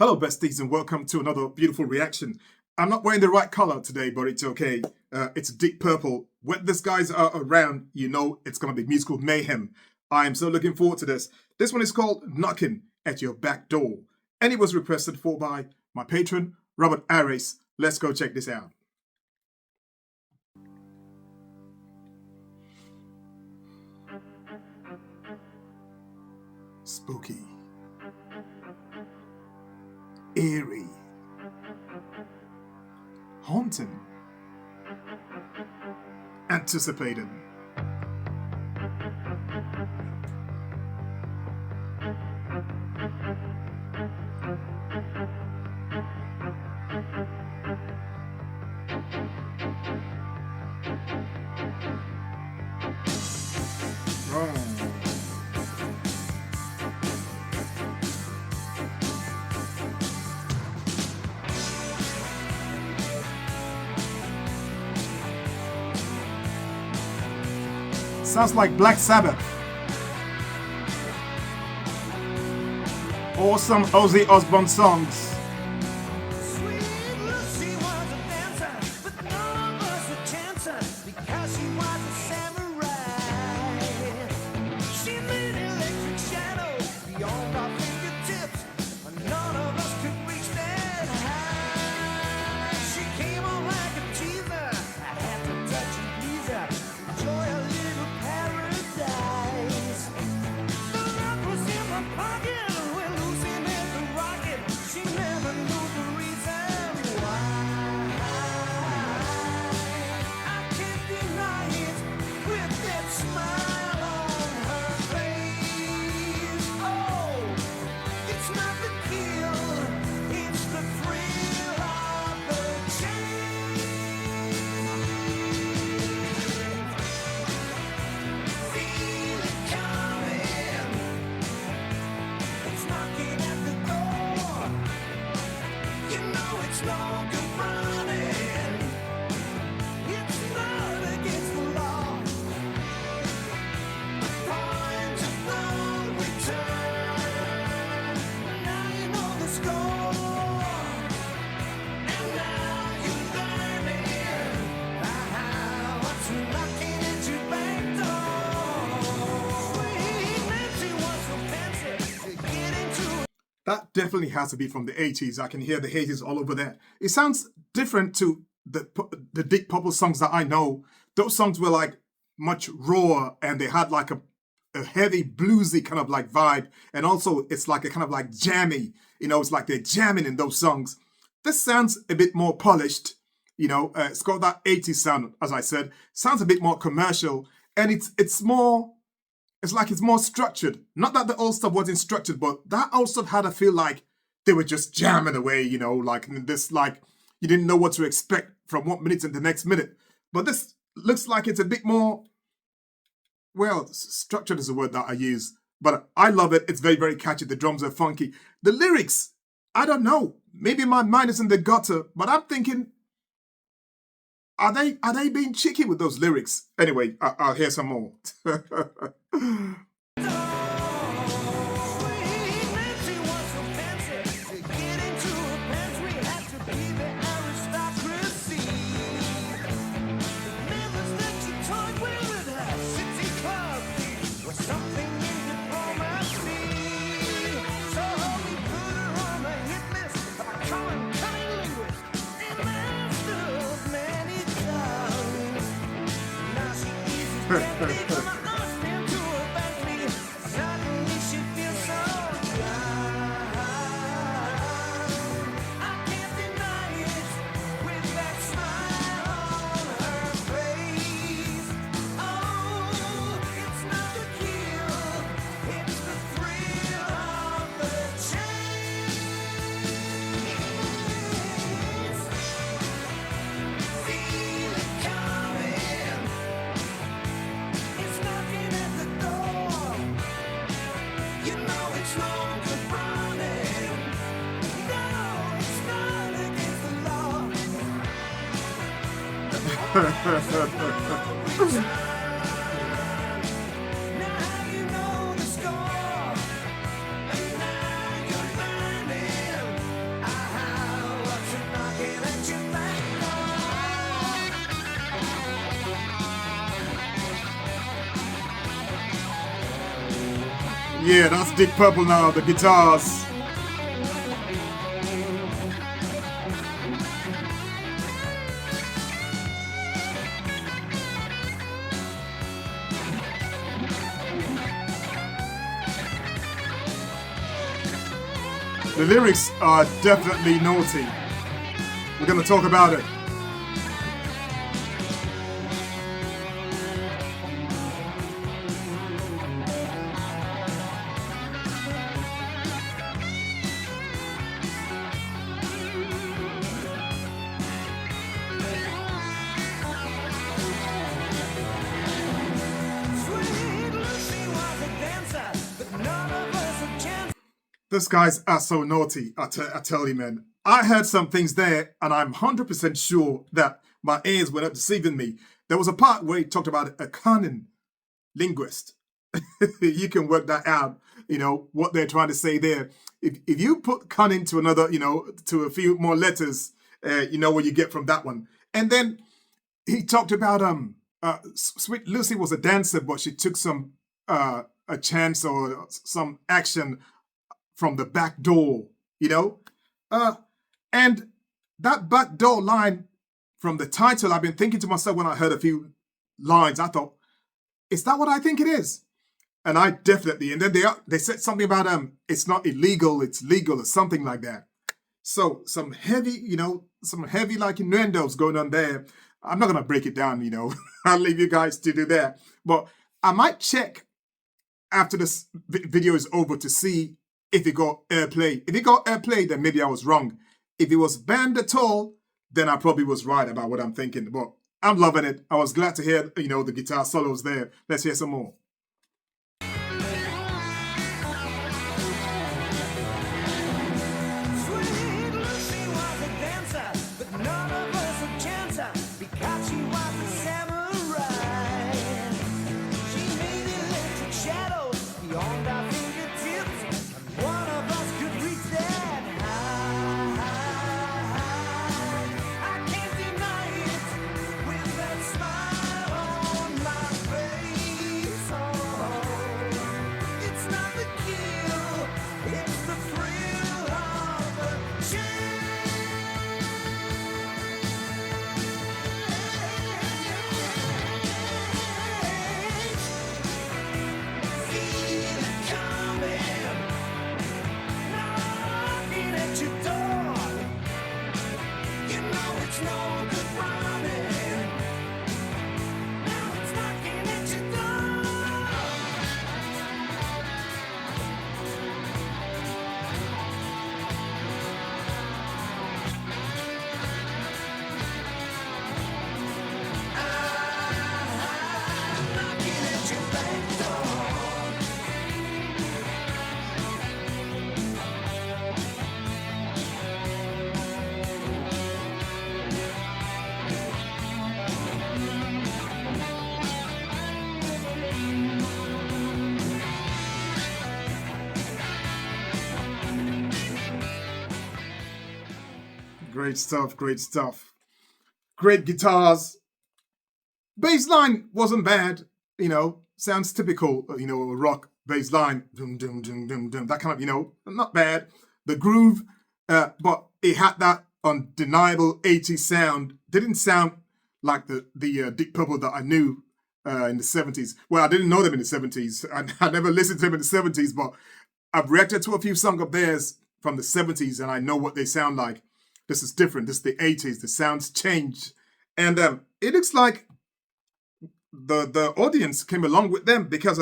Hello, besties, and welcome to another beautiful reaction. I'm not wearing the right color today, but it's okay. It's deep purple. When these guys are around, you know it's going to be musical mayhem. I am so looking forward to this. This one is called Knocking at Your Back Door, and it was requested for by my patron, Robert Ares. Let's go check this out. Spooky. Eerie, haunting, anticipating. Sounds like Black Sabbath or some Ozzy Osbourne songs. That definitely has to be from the 80s. I can hear the 80s all over there. It sounds different to the deep purple songs that I know. Those songs were like much rawer and they had like a heavy bluesy kind of like vibe. And also it's like a kind of like jammy, it's like they're jamming in those songs. This sounds a bit more polished, it's got that 80s sound, as I said. Sounds a bit more commercial and it's more structured. Not that the old stuff wasn't structured, but that old stuff had to feel like they were just jamming away, like this, like you didn't know what to expect from 1 minute to the next minute. But this looks like it's a bit more, well, structured is a word that I use. But I love it. It's very, very catchy. The drums are funky. The lyrics, I don't know. Maybe my mind is in the gutter, but I'm thinking, are they being cheeky with those lyrics? Anyway, I'll hear some more. Yeah, that's Deep Purple now, the guitars. The lyrics are definitely naughty. We're going to talk about it. Those guys are so naughty, I tell you, man. I heard some things there, and I'm 100% sure that my ears were not deceiving me. There was a part where he talked about a cunning linguist. You can work that out, what they're trying to say there. If you put cunning to another, to a few more letters, you know what you get from that one. And then he talked about Sweet Lucy was a dancer, but she took some a chance or some action from the back door, and that back door line from the title, I've been thinking to myself when I heard a few lines, I thought, is that what I think it is? And I definitely, and then they said something about it's not illegal, it's legal or something like that. So some heavy, like innuendos going on there. I'm not gonna break it down, I'll leave you guys to do that. But I might check after this video is over to see if it got airplay. If it got airplay, then maybe I was wrong. If it was banned at all, then I probably was right about what I'm thinking. But I'm loving it. I was glad to hear, the guitar solos there. Let's hear some more. Great stuff, great stuff. Great guitars. Bass line wasn't bad, sounds typical, rock bass line. Dum, dum, dum, dum, dum, that kind of, not bad. The groove, but it had that undeniable 80s sound. Didn't sound like the Deep Purple that I knew in the 70s. Well, I didn't know them in the 70s. I never listened to them in the 70s, but I've reacted to a few songs of theirs from the 70s, and I know what they sound like. This is different. This is the 80s. The sounds changed. And it looks like the audience came along with them because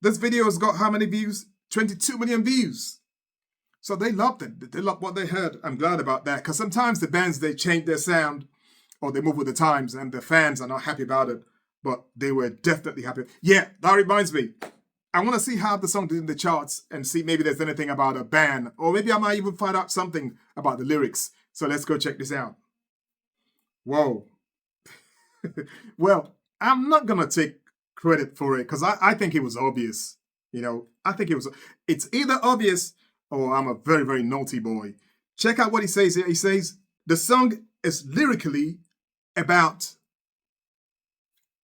this video has got how many views? 22 million views. So they loved it. They loved what they heard. I'm glad about that because sometimes the bands, they change their sound or they move with the times and the fans are not happy about it. But they were definitely happy. Yeah, that reminds me. I want to see how the song did in the charts and see maybe there's anything about a ban or maybe I might even find out something about the lyrics. So let's go check this out. Whoa. Well, I'm not going to take credit for it because I think it was obvious. I think it's either obvious or I'm a very, very naughty boy. Check out what he says here. He says, the song is lyrically about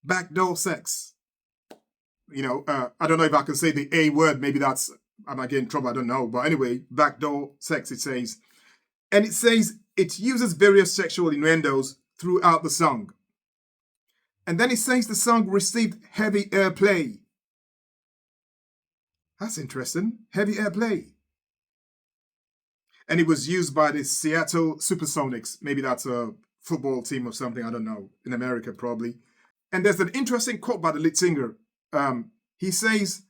backdoor sex. I don't know if I can say the A word. Maybe I might get in trouble. I don't know. But anyway, backdoor sex, it says. And it says it uses various sexual innuendos throughout the song. And then it says the song received heavy airplay. That's interesting. Heavy airplay. And it was used by the Seattle Supersonics. Maybe that's a football team or something. I don't know. In America, probably. And there's an interesting quote by the lead singer. He says,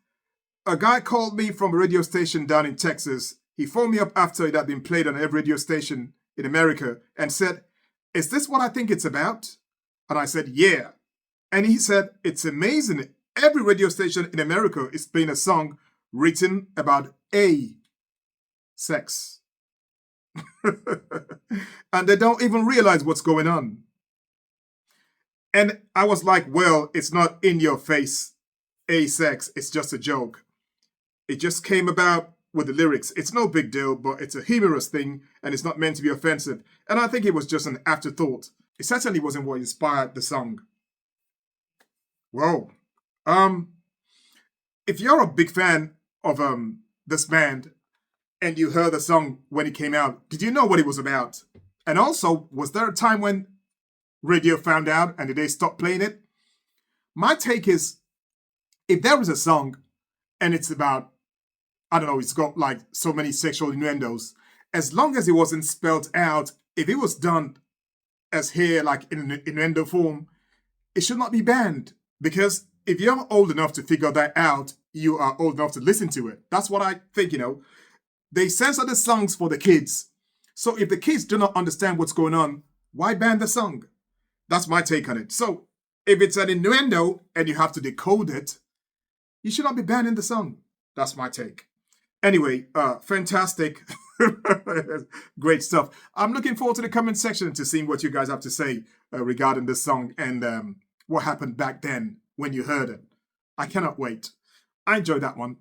a guy called me from a radio station down in Texas. He phoned me up after it had been played on every radio station in America and said, is this what I think it's about? And I said, yeah. And he said, it's amazing. Every radio station in America is playing a song written about sex. And they don't even realize what's going on. And I was like, well, it's not in your face, sex. It's just a joke. It just came about with the lyrics. It's no big deal, but it's a humorous thing and it's not meant to be offensive. And I think it was just an afterthought. It certainly wasn't what inspired the song. Whoa. If you're a big fan of this band and you heard the song when it came out, did you know what it was about? And also, was there a time when radio found out and did they stop playing it? My take is, if there was a song and it's about, I don't know, it's got like so many sexual innuendos, as long as it wasn't spelled out, if it was done as here, like in an innuendo form, it should not be banned. Because if you're old enough to figure that out, you are old enough to listen to it. That's what I think, They censor the songs for the kids. So if the kids do not understand what's going on, why ban the song? That's my take on it. So if it's an innuendo and you have to decode it, you should not be banning the song. That's my take. Anyway, fantastic. Great stuff. I'm looking forward to the comment section to seeing what you guys have to say regarding this song and what happened back then when you heard it. I cannot wait. I enjoyed that one.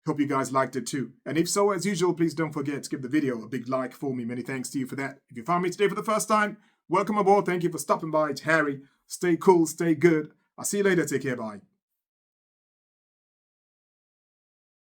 Hope you guys liked it too. And if so, as usual, please don't forget to give the video a big like for me. Many thanks to you for that. If you found me today for the first time, welcome aboard. Thank you for stopping by. It's Harry. Stay cool, stay good. I'll see you later. Take care. Bye.